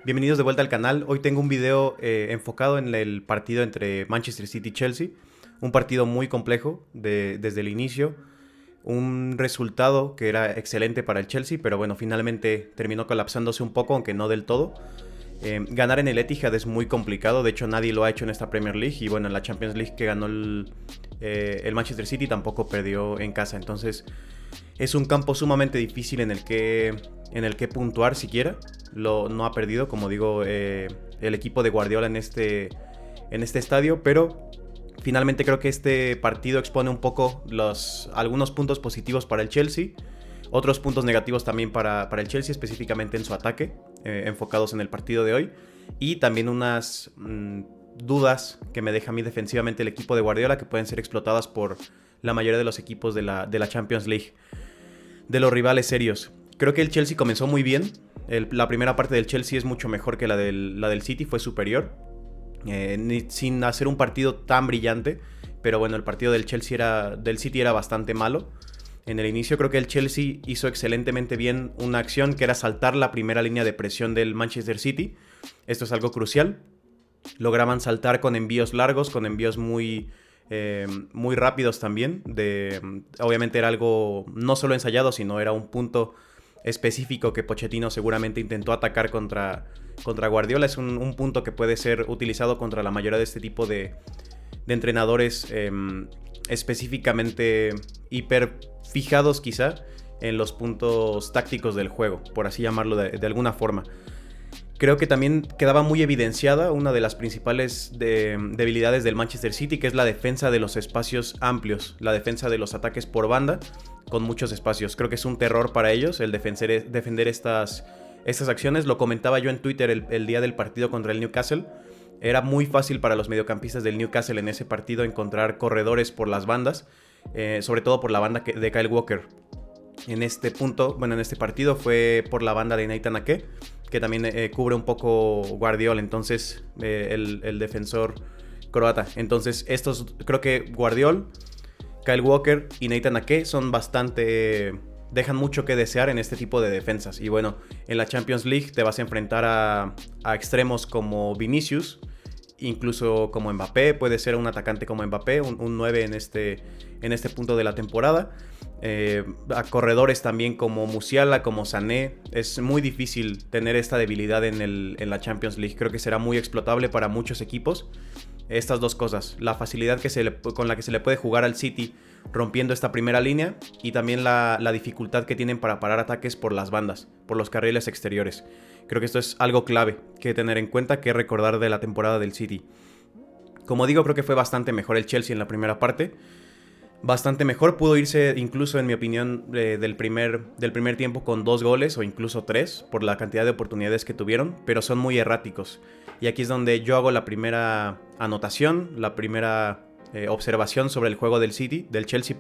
Bienvenidos de vuelta al canal. Hoy tengo un video enfocado en el partido entre Manchester City y Chelsea. Un partido muy complejo desde el inicio. Un resultado que era excelente para el Chelsea, pero bueno, finalmente terminó colapsándose un poco, aunque no del todo. Ganar en el Etihad es muy complicado, de hecho nadie lo ha hecho en esta Premier League. Y bueno, en la Champions League que ganó el Manchester City tampoco perdió en casa. Entonces es un campo sumamente difícil en el que puntuar siquiera. No ha perdido, como digo, el equipo de Guardiola en este estadio, pero finalmente creo que este partido expone un poco algunos puntos positivos para el Chelsea, otros puntos negativos también para el Chelsea, específicamente en su ataque, enfocados en el partido de hoy, y también unas dudas que me deja a mí defensivamente el equipo de Guardiola, que pueden ser explotadas por la mayoría de los equipos de la Champions League, de los rivales serios. Creo que el Chelsea comenzó muy bien. La primera parte del Chelsea es mucho mejor que la del City, fue superior. Sin hacer un partido tan brillante. Pero bueno, el partido del City era bastante malo. En el inicio creo que el Chelsea hizo excelentemente bien una acción que era saltar la primera línea de presión del Manchester City. Esto es algo crucial. Lograban saltar con envíos largos, con envíos muy rápidos también. Obviamente era algo no solo ensayado, sino era un punto específico que Pochettino seguramente intentó atacar contra Guardiola. Es un punto que puede ser utilizado contra la mayoría de este tipo de entrenadores, específicamente hiper fijados quizá en los puntos tácticos del juego, por así llamarlo de alguna forma. Creo que también quedaba muy evidenciada una de las principales debilidades del Manchester City, que es la defensa de los espacios amplios, la defensa de los ataques por banda con muchos espacios. Creo que es un terror para ellos el defender estas acciones. Lo comentaba yo en Twitter el día del partido contra el Newcastle. Era muy fácil para los mediocampistas del Newcastle en ese partido encontrar corredores por las bandas, sobre todo por la banda de Kyle Walker. En este partido fue por la banda de Nathan Ake, que también cubre un poco Guardiola, entonces el defensor croata. Entonces creo que Guardiola, Kyle Walker y Nathan Ake dejan mucho que desear en este tipo de defensas. Y bueno, en la Champions League te vas a enfrentar a extremos como Vinicius, incluso como Mbappé. Puede ser un atacante como Mbappé, un 9 en este punto de la temporada. A corredores también como Musiala, como Sané. Es muy difícil tener esta debilidad en la Champions League. Creo que será muy explotable para muchos equipos. Estas dos cosas, la facilidad con la que se le puede jugar al City rompiendo esta primera línea, y también la dificultad que tienen para parar ataques por las bandas, por los carriles exteriores. Creo que esto es algo clave que tener en cuenta, que recordar de la temporada del City. Como digo, creo que fue bastante mejor el Chelsea en la primera parte. Bastante mejor, pudo irse incluso, en mi opinión, del primer tiempo con 2 goles o incluso 3 por la cantidad de oportunidades que tuvieron, pero son muy erráticos. Y aquí es donde yo hago la primera anotación, la primera observación sobre el juego del Chelsea,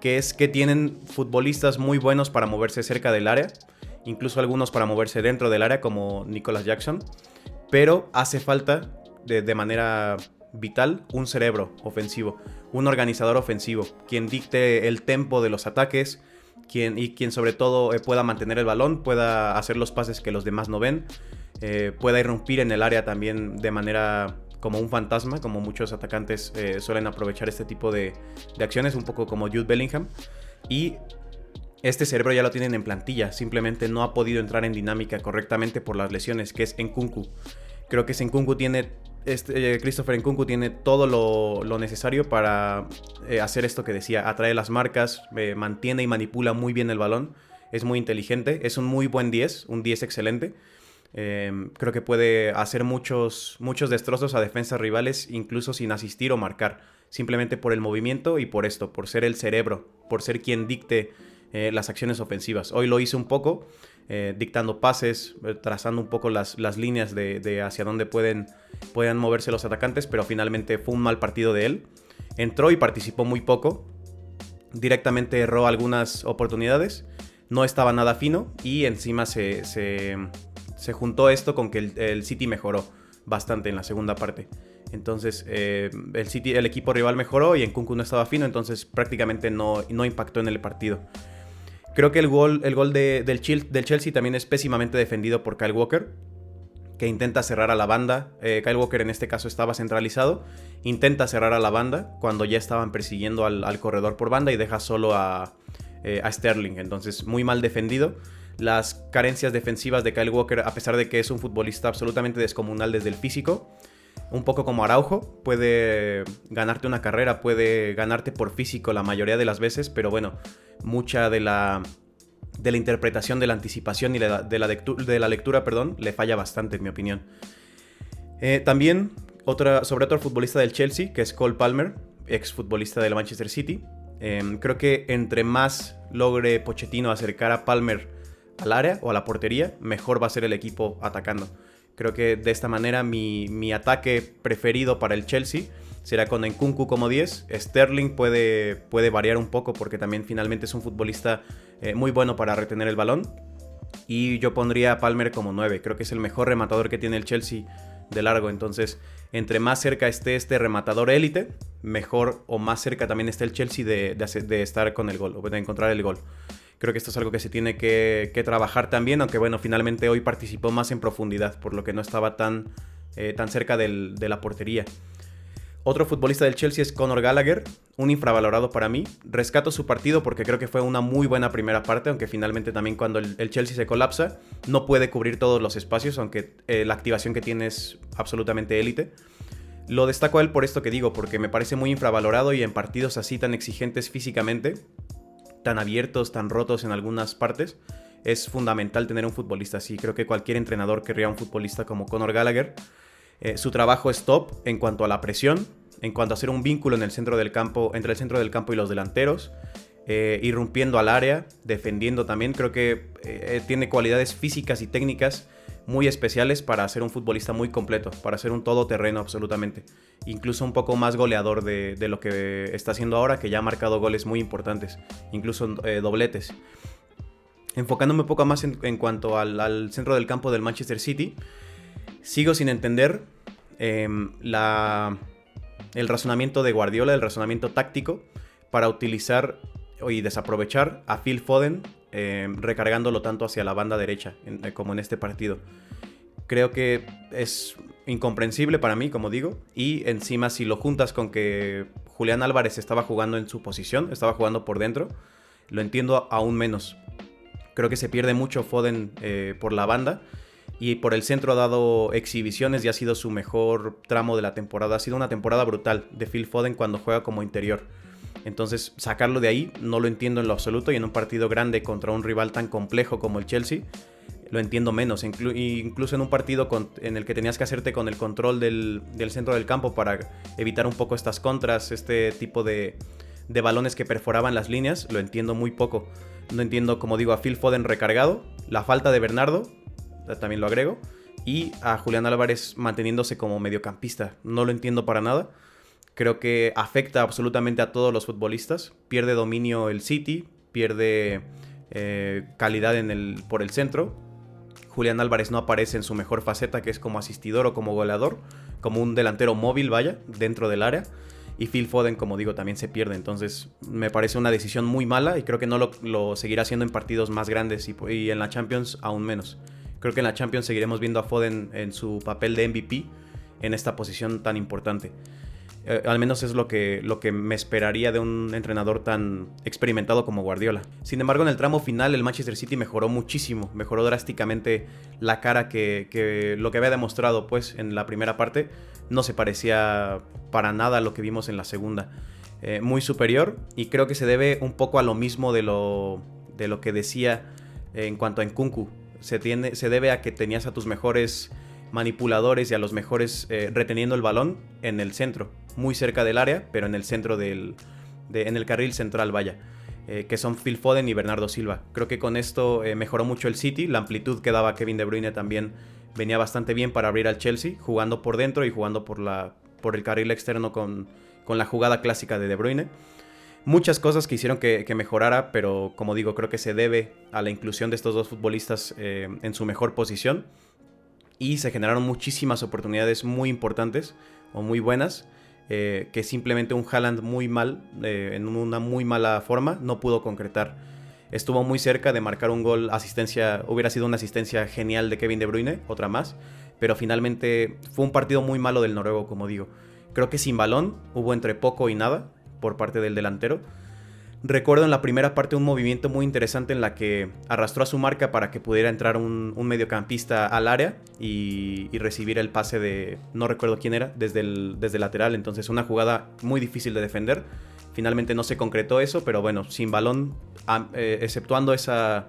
que es que tienen futbolistas muy buenos para moverse cerca del área, incluso algunos para moverse dentro del área, como Nicolas Jackson, pero hace falta de manera vital un cerebro ofensivo, un organizador ofensivo, quien dicte el tempo de los ataques, quien sobre todo pueda mantener el balón, pueda hacer los pases que los demás no ven, pueda irrumpir en el área también de manera como un fantasma, como muchos atacantes suelen aprovechar este tipo de acciones, un poco como Jude Bellingham. Y este cerebro ya lo tienen en plantilla, simplemente no ha podido entrar en dinámica correctamente por las lesiones, que es Nkunku. Creo que Christopher Nkunku tiene todo lo necesario para hacer esto que decía, atrae las marcas, mantiene y manipula muy bien el balón, es muy inteligente, es un muy buen 10, un 10 excelente. Creo que puede hacer muchos destrozos a defensas rivales, incluso sin asistir o marcar, simplemente por el movimiento y por ser el cerebro, por ser quien dicte las acciones ofensivas. Hoy lo hizo un poco, dictando pases, trazando un poco las líneas de hacia dónde puedan moverse los atacantes, pero finalmente fue un mal partido de él. Entró y participó muy poco, directamente erró algunas oportunidades, no estaba nada fino, y encima se juntó esto con que el City mejoró bastante en la segunda parte. Entonces el equipo rival mejoró y Nkunku no estaba fino, entonces prácticamente no impactó en el partido. Creo que el gol del Chelsea también es pésimamente defendido por Kyle Walker. que intenta cerrar a la banda. Kyle Walker en este caso estaba centralizado, intenta cerrar a la banda cuando ya estaban persiguiendo al corredor por banda y deja solo a Sterling. Entonces muy mal defendido. Las carencias defensivas de Kyle Walker, a pesar de que es un futbolista absolutamente descomunal desde el físico, un poco como Araujo, puede ganarte una carrera, puede ganarte por físico la mayoría de las veces, pero bueno, mucha de la interpretación, de la anticipación y de la lectura, le falla bastante, en mi opinión. También, sobre otro futbolista del Chelsea, que es Cole Palmer, ex futbolista del Manchester City. Creo que entre más logre Pochettino acercar a Palmer al área o a la portería, mejor va a ser el equipo atacando. Creo que de esta manera mi ataque preferido para el Chelsea será con Nkunku como 10. Sterling puede variar un poco porque también finalmente es un futbolista muy bueno para retener el balón. Y yo pondría a Palmer como 9. Creo que es el mejor rematador que tiene el Chelsea de largo. Entonces, entre más cerca esté este rematador élite, mejor o más cerca también esté el Chelsea de estar con el gol o de encontrar el gol. Creo que esto es algo que se tiene que trabajar también, aunque bueno, finalmente hoy participó más en profundidad, por lo que no estaba tan cerca de la portería. Otro futbolista del Chelsea es Conor Gallagher, un infravalorado para mí. Rescato su partido porque creo que fue una muy buena primera parte, aunque finalmente también cuando el Chelsea se colapsa, no puede cubrir todos los espacios, aunque la activación que tiene es absolutamente élite. Lo destaco a él por esto que digo, porque me parece muy infravalorado y en partidos así tan exigentes físicamente, tan abiertos, tan rotos en algunas partes, es fundamental tener un futbolista así. Creo que cualquier entrenador querría un futbolista como Conor Gallagher. Su trabajo es top en cuanto a la presión, en cuanto a hacer un vínculo en el centro del campo, entre el centro del campo y los delanteros, irrumpiendo al área, defendiendo también. Creo que tiene cualidades físicas y técnicas muy especiales para ser un futbolista muy completo, para ser un todoterreno absolutamente. Incluso un poco más goleador de lo que está haciendo ahora, que ya ha marcado goles muy importantes, incluso dobletes. Enfocándome un poco más en cuanto al centro del campo del Manchester City, sigo sin entender el razonamiento de Guardiola, el razonamiento táctico para utilizar y desaprovechar a Phil Foden, recargándolo tanto hacia la banda derecha como en este partido. Creo que es incomprensible para mí, como digo, y encima si lo juntas con que Julián Álvarez estaba jugando en su posición, estaba jugando por dentro, lo entiendo aún menos. Creo que se pierde mucho Foden por la banda, y por el centro ha dado exhibiciones y ha sido su mejor tramo de la temporada. Ha sido una temporada brutal de Phil Foden cuando juega como interior. Entonces sacarlo de ahí no lo entiendo en lo absoluto, y en un partido grande contra un rival tan complejo como el Chelsea lo entiendo menos. Incluso en un partido en el que tenías que hacerte con el control del centro del campo para evitar un poco estas contras, este tipo de balones que perforaban las líneas, lo entiendo muy poco. No entiendo, como digo, a Phil Foden recargado, la falta de Bernardo, también lo agrego, y a Julián Álvarez manteniéndose como mediocampista. No lo entiendo para nada. Creo que afecta absolutamente a todos los futbolistas. Pierde dominio el City, pierde calidad por el centro. Julián Álvarez no aparece en su mejor faceta, que es como asistidor o como goleador, como un delantero móvil, vaya, dentro del área. Y Phil Foden, como digo, también se pierde. Entonces me parece una decisión muy mala, y creo que no lo seguirá haciendo en partidos más grandes, y en la Champions aún menos. Creo que en la Champions seguiremos viendo a Foden en su papel de MVP en esta posición tan importante. Al menos es lo que me esperaría de un entrenador tan experimentado como Guardiola. Sin embargo, en el tramo final el Manchester City mejoró muchísimo, mejoró drásticamente la cara que lo que había demostrado pues en la primera parte no se parecía para nada a lo que vimos en la segunda. Muy superior, y creo que se debe un poco a lo mismo de lo que decía en cuanto a Nkunku. Se debe a que tenías a tus mejores manipuladores y a los mejores reteniendo el balón en el centro, muy cerca del área, pero en el centro en el carril central, vaya, que son Phil Foden y Bernardo Silva. Creo que con esto mejoró mucho el City. La amplitud que daba Kevin De Bruyne también venía bastante bien para abrir al Chelsea, jugando por dentro y jugando por el carril externo con la jugada clásica de De Bruyne. Muchas cosas que hicieron que mejorara, pero como digo, creo que se debe a la inclusión de estos dos futbolistas en su mejor posición, y se generaron muchísimas oportunidades muy importantes o muy buenas que simplemente un Haaland muy mal, en una muy mala forma, no pudo concretar. Estuvo muy cerca de marcar un gol, asistencia, hubiera sido una asistencia genial de Kevin De Bruyne, otra más, pero finalmente fue un partido muy malo del noruego, como digo. Creo que sin balón hubo entre poco y nada por parte del delantero. Recuerdo en la primera parte un movimiento muy interesante en la que arrastró a su marca para que pudiera entrar un mediocampista al área y recibir el pase de, no recuerdo quién era, desde el lateral. Entonces una jugada muy difícil de defender. Finalmente no se concretó eso, pero bueno, sin balón, exceptuando esa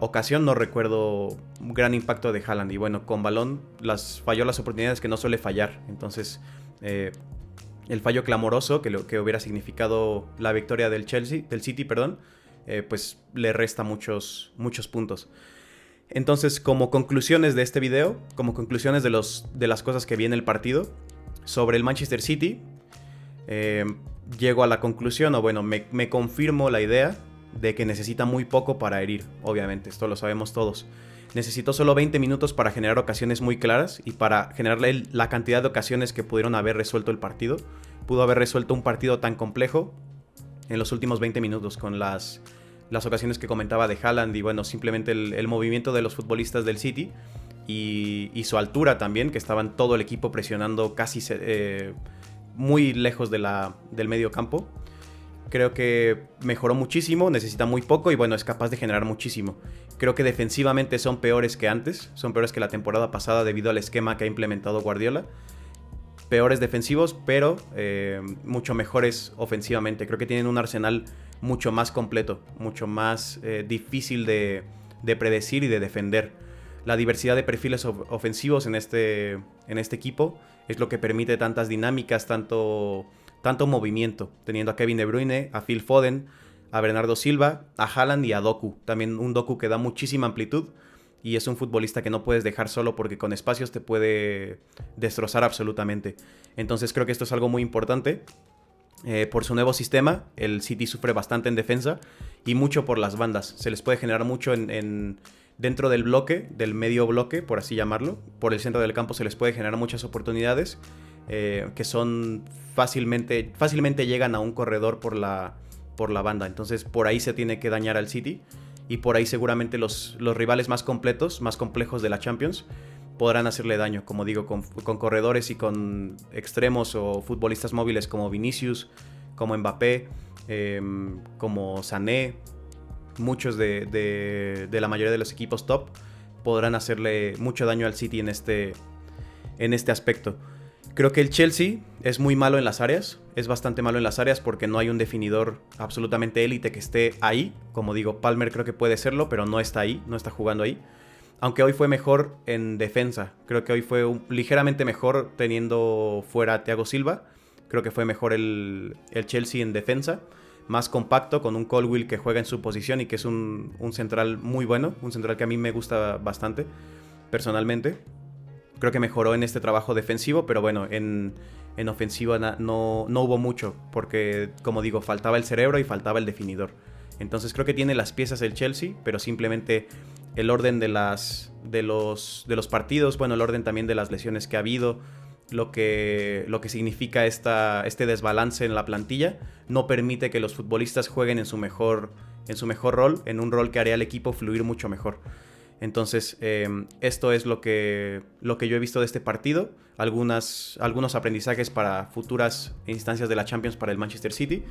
ocasión, no recuerdo un gran impacto de Haaland. Y bueno, con balón falló las oportunidades que no suele fallar. Entonces, el fallo clamoroso que hubiera significado la victoria del City, pues le resta muchos puntos. Entonces, como conclusiones de este video, como conclusiones de las cosas que vi en el partido, sobre el Manchester City, llego a la conclusión, o bueno, me confirmo la idea de que necesita muy poco para herir, obviamente, esto lo sabemos todos. Necesitó solo 20 minutos para generar ocasiones muy claras y para generarle la cantidad de ocasiones que pudieron haber resuelto el partido. Pudo haber resuelto un partido tan complejo en los últimos 20 minutos con las ocasiones que comentaba de Haaland y bueno, simplemente el movimiento de los futbolistas del City y su altura también, que estaban todo el equipo presionando casi muy lejos del medio campo. Creo que mejoró muchísimo, necesita muy poco y bueno, es capaz de generar muchísimo. Creo que defensivamente son peores que antes, son peores que la temporada pasada debido al esquema que ha implementado Guardiola. Peores defensivos, pero mucho mejores ofensivamente. Creo que tienen un arsenal mucho más completo, mucho más difícil de predecir y de defender. La diversidad de perfiles ofensivos en este equipo es lo que permite tantas dinámicas, tanto movimiento, teniendo a Kevin De Bruyne, a Phil Foden, a Bernardo Silva, a Haaland y a Doku. También un Doku que da muchísima amplitud y es un futbolista que no puedes dejar solo porque con espacios te puede destrozar absolutamente. Entonces creo que esto es algo muy importante. Por su nuevo sistema, el City sufre bastante en defensa y mucho por las bandas. Se les puede generar mucho dentro del bloque, del medio bloque, por así llamarlo. Por el centro del campo se les puede generar muchas oportunidades que son fácilmente llegan a un corredor por la banda. Entonces por ahí se tiene que dañar al City y por ahí seguramente los rivales más completos, más complejos de la Champions podrán hacerle daño, como digo, con corredores y con extremos o futbolistas móviles como Vinicius, como Mbappé, como Sané. Muchos de la mayoría de los equipos top podrán hacerle mucho daño al City en este aspecto. Creo que el Chelsea es muy malo en las áreas, es bastante malo en las áreas porque no hay un definidor absolutamente élite que esté ahí. Como digo, Palmer creo que puede serlo, pero no está ahí, no está jugando ahí. Aunque hoy fue mejor en defensa, creo que hoy fue ligeramente mejor teniendo fuera a Thiago Silva. Creo que fue mejor el Chelsea en defensa, más compacto, con un Colwill que juega en su posición y que es un central muy bueno, un central que a mí me gusta bastante, personalmente. Creo que mejoró en este trabajo defensivo, pero bueno, en ofensiva no hubo mucho, porque como digo, faltaba el cerebro y faltaba el definidor. Entonces creo que tiene las piezas el Chelsea, pero simplemente el orden de los partidos, bueno, el orden también de las lesiones que ha habido, lo que significa este desbalance en la plantilla, no permite que los futbolistas jueguen en su mejor rol, en un rol que haría al equipo fluir mucho mejor. Entonces, esto es lo que yo he visto de este partido. Algunos aprendizajes para futuras instancias de la Champions para el Manchester City.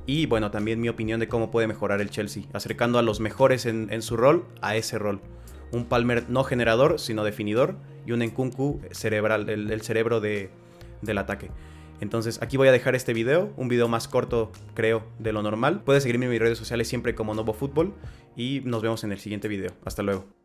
Y bueno, también mi opinión de cómo puede mejorar el Chelsea, acercando a los mejores en su rol a ese rol. Un Palmer no generador, sino definidor. Y un Nkunku cerebral, el cerebro del ataque. Entonces aquí voy a dejar este video, un video más corto creo de lo normal. Puedes seguirme en mis redes sociales siempre como Novo Fútbol y nos vemos en el siguiente video. Hasta luego.